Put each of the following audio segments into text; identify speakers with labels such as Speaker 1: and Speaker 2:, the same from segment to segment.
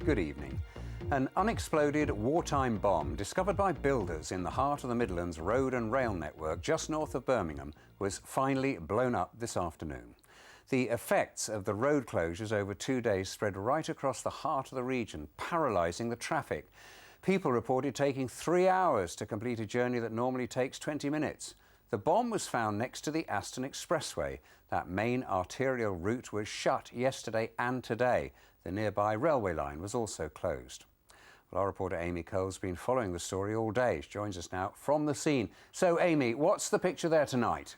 Speaker 1: Good evening. An unexploded wartime bomb discovered by builders in the heart of the Midlands road and rail network just north of Birmingham was finally blown up this afternoon. The effects of the road closures over 2 days spread right across the heart of the region, paralysing the traffic. People reported taking 3 hours to complete a journey that normally takes 20 minutes. The bomb was found next to the Aston Expressway. That main arterial route was shut yesterday and today. The nearby railway line was also closed. Well, our reporter Amy Cole's been following the story all day. She joins us now from the scene. So, Amy, what's the picture there tonight?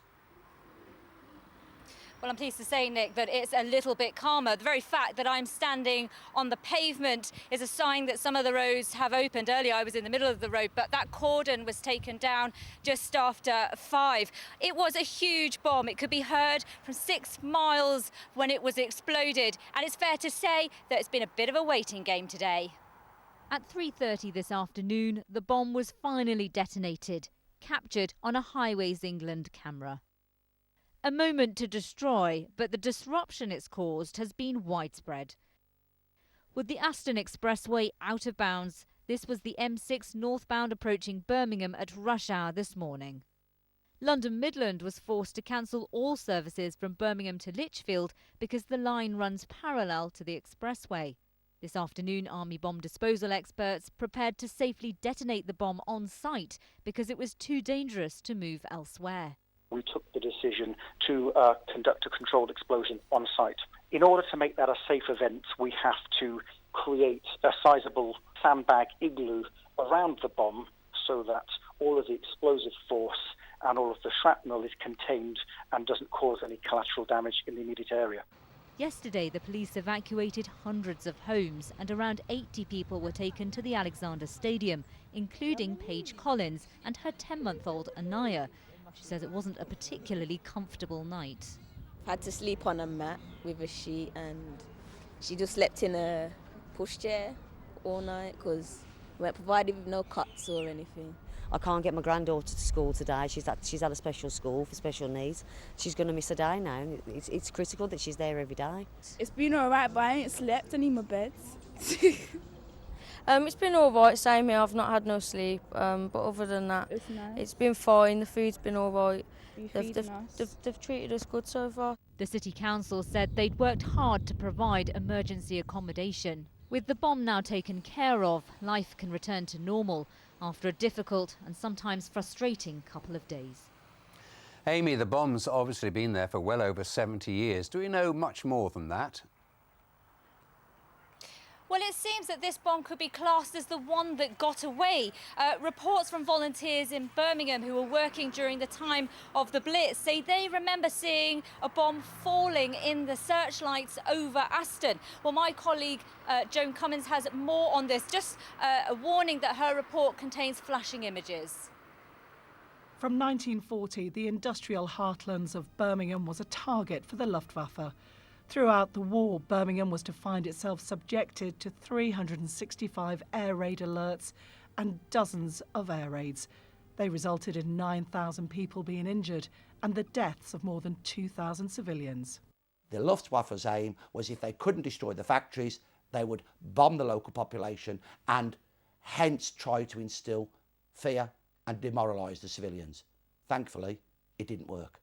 Speaker 2: Well, I'm pleased to say, Nick, that it's a little bit calmer. The very fact that I'm standing on the pavement is a sign that some of the roads have opened. Earlier, I was in the middle of the road, but that cordon was taken down just after 5. It was a huge bomb. It could be heard from 6 miles when it was exploded. And it's fair to say that it's been a bit of a waiting game today.
Speaker 3: At 3:30 this afternoon, the bomb was finally detonated, captured on a Highways England camera. A moment to destroy, but the disruption it's caused has been widespread. With the Aston Expressway out of bounds, this was the M6 northbound approaching Birmingham at rush hour this morning. London Midland was forced to cancel all services from Birmingham to Lichfield because the line runs parallel to the expressway. This afternoon, Army bomb disposal experts prepared to safely detonate the bomb on site because it was too dangerous to move elsewhere.
Speaker 4: We took the decision to conduct a controlled explosion on site. In order to make that a safe event, we have to create a sizable sandbag igloo around the bomb so that all of the explosive force and all of the shrapnel is contained and doesn't cause any collateral damage in the immediate area.
Speaker 3: Yesterday, the police evacuated hundreds of homes and around 80 people were taken to the Alexander Stadium, including Paige Collins and her 10-month-old Anaya. She says it wasn't a particularly comfortable night.
Speaker 5: I had to sleep on a mat with a sheet and she just slept in a pushchair all night because we weren't provided with no cots or anything.
Speaker 6: I can't get my granddaughter to school today. She's at a special school for special needs. She's going to miss a day now. It's critical that she's there every day.
Speaker 7: It's been all right, but I ain't slept. I need my beds.
Speaker 8: It's been all right, same here. I've not had no sleep, but other than that, it's been fine. The food's been all right. They've treated us good so far.
Speaker 3: The City Council said they'd worked hard to provide emergency accommodation. With the bomb now taken care of, life can return to normal after a difficult and sometimes frustrating couple of days.
Speaker 1: Amy, the bomb's obviously been there for well over 70 years. Do we know much more than that?
Speaker 2: Well, it seems that this bomb could be classed as the one that got away. Reports from volunteers in Birmingham who were working during the time of the Blitz say they remember seeing a bomb falling in the searchlights over Aston. Well, my colleague Joan Cummins has more on this. Just a warning that her report contains flashing images.
Speaker 9: From 1940, the industrial heartlands of Birmingham was a target for the Luftwaffe. Throughout the war, Birmingham was to find itself subjected to 365 air raid alerts and dozens of air raids. They resulted in 9,000 people being injured and the deaths of more than 2,000 civilians.
Speaker 10: The Luftwaffe's aim was if they couldn't destroy the factories, they would bomb the local population and hence try to instill fear and demoralise the civilians. Thankfully, it didn't work.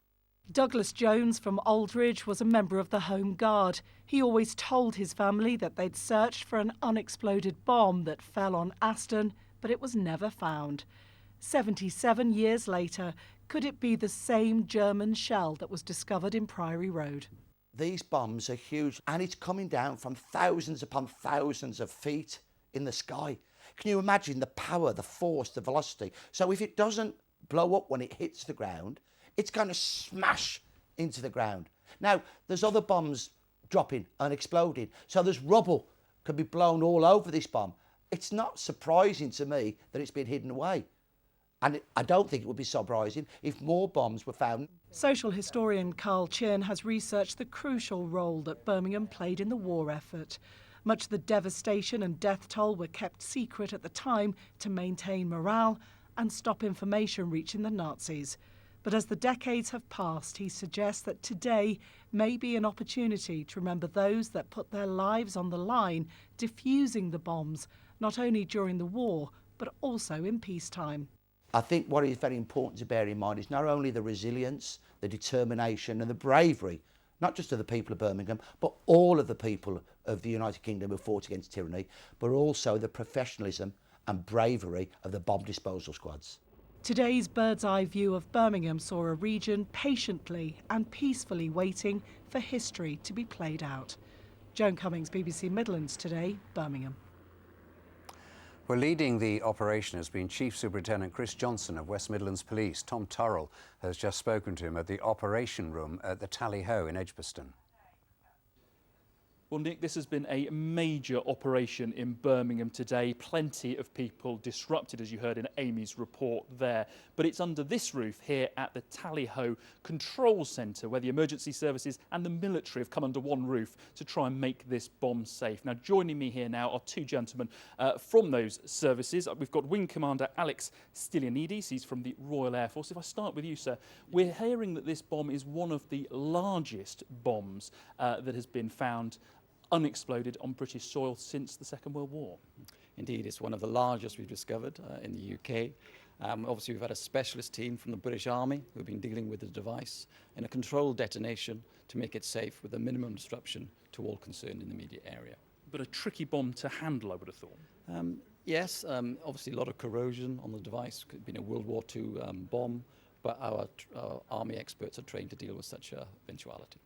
Speaker 9: Douglas Jones from Aldridge was a member of the Home Guard. He always told his family that they'd searched for an unexploded bomb that fell on Aston, but it was never found. 77 years later, could it be the same German shell that was discovered in Priory Road?
Speaker 10: These bombs are huge and it's coming down from thousands upon thousands of feet in the sky. Can you imagine the power, the force, the velocity? So if it doesn't blow up when it hits the ground, it's going to smash into the ground. Now, there's other bombs dropping and exploding, so there's rubble could be blown all over this bomb. It's not surprising to me that it's been hidden away. And I don't think it would be surprising if more bombs were found.
Speaker 9: Social historian Carl Chinn has researched the crucial role that Birmingham played in the war effort. Much of the devastation and death toll were kept secret at the time to maintain morale and stop information reaching the Nazis. But as the decades have passed, he suggests that today may be an opportunity to remember those that put their lives on the line defusing the bombs, not only during the war, but also in peacetime.
Speaker 10: I think what is very important to bear in mind is not only the resilience, the determination and the bravery, not just of the people of Birmingham, but all of the people of the United Kingdom who fought against tyranny, but also the professionalism and bravery of the bomb disposal squads.
Speaker 9: Today's bird's eye view of Birmingham saw a region patiently and peacefully waiting for history to be played out. Joan Cummings, BBC Midlands Today, Birmingham.
Speaker 1: Well, leading the operation has been Chief Superintendent Chris Johnson of West Midlands Police. Tom Turrell has just spoken to him at the operation room at the Tally Ho in Edgbaston.
Speaker 11: Well, Nick, this has been a major operation in Birmingham today. Plenty of people disrupted, as you heard in Amy's report there. But it's under this roof here at the Tally Ho Control Centre, where the emergency services and the military have come under one roof to try and make this bomb safe. Now, joining me here now are two gentlemen from those services. We've got Wing Commander Alex Stylianides. He's from the Royal Air Force. If I start with you, sir, we're hearing that this bomb is one of the largest bombs that has been found unexploded on British soil since the Second World War.
Speaker 12: Indeed, it's one of the largest we've discovered in the UK. Obviously, we've had a specialist team from the British Army who've been dealing with the device in a controlled detonation to make it safe with a minimum disruption to all concerned in the immediate area.
Speaker 11: But a tricky bomb to handle, I would have thought.
Speaker 12: Yes, obviously a lot of corrosion on the device. Could have been a World War II bomb, but our Army experts are trained to deal with such a eventuality.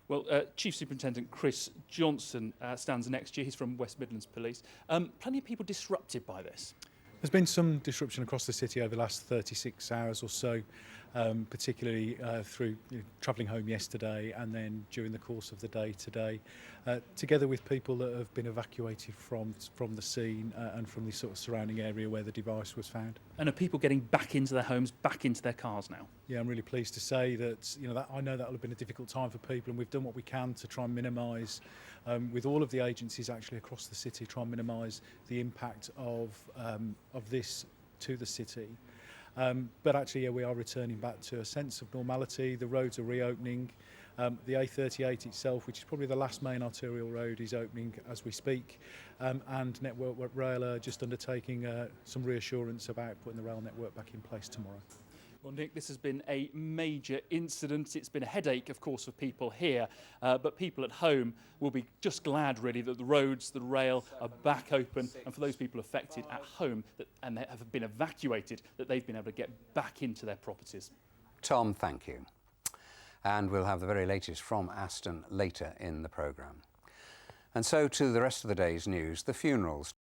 Speaker 11: Well, Chief Superintendent Chris Johnson stands next year. He's from West Midlands Police. Plenty of people disrupted by this.
Speaker 13: There's been some disruption across the city over the last 36 hours or so, particularly through travelling home yesterday and then during the course of the day today, together with people that have been evacuated from the scene and from the sort of surrounding area where the device was found.
Speaker 11: And are people getting back into their homes, back into their cars now?
Speaker 13: Yeah, I'm really pleased to say that, I know that will have been a difficult time for people, and we've done what we can to try and minimise, with all of the agencies actually across the city, try and minimise the impact of this to the city. But actually, yeah, we are returning back to a sense of normality. The roads are reopening. The A38 itself, which is probably the last main arterial road, is opening as we speak. And Network Rail are just undertaking some reassurance about putting the rail network back in place tomorrow.
Speaker 11: Well, Nick, this has been a major incident. It's been a headache, of course, for people here, but people at home will be just glad, really, that the roads, the rail are back open, and for those people affected at home and they have been evacuated, that they've been able to get back into their properties.
Speaker 1: Tom, thank you. And we'll have the very latest from Aston later in the programme. And so to the rest of the day's news. The funerals